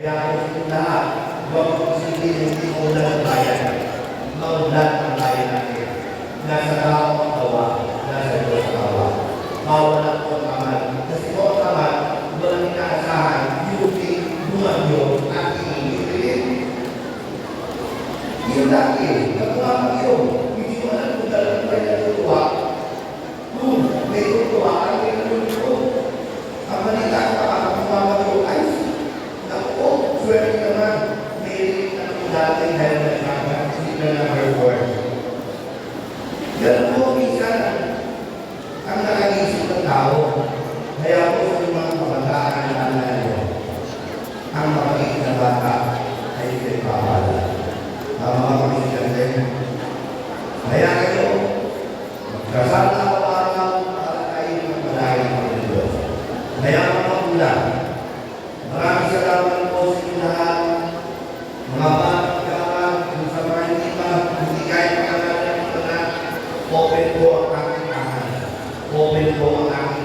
Kaya kung lahat, huwag mong isipin hindi mo ulan ang bayan. Maunlad ang bayan natin. Nasa tao ang tawa, nasa Diyos ang tawa. Mawala po ang kamad. Kasi po ang kamad, walang inaasahan, yuti, bumagyo, at iingitin. Yun lagi, nagmamag yun. Hindi mo alam kung talagang may natutuwa. May tutuwa, ang may natutuwa. Ang malita ka, ang mamagyo ay naku, swerte naman, may rinig na kung dati dahil na number 4. Yan po, minsan, ang nakagisip ng tao. Kaya po sa mga kabataan na nyo, ang mapagiging na bata ay hindi papala. Ang mga pagiging din. Kaya kayo, magkasal na araw-araw para tayo magpalain ng Diyos. Kaya mga ulan, maraming salamat po sa inyo lahat. Mga bata, kung sa mga hindi kaya pagkakalan ng mga open po ang aking tahanan. Open po ang aking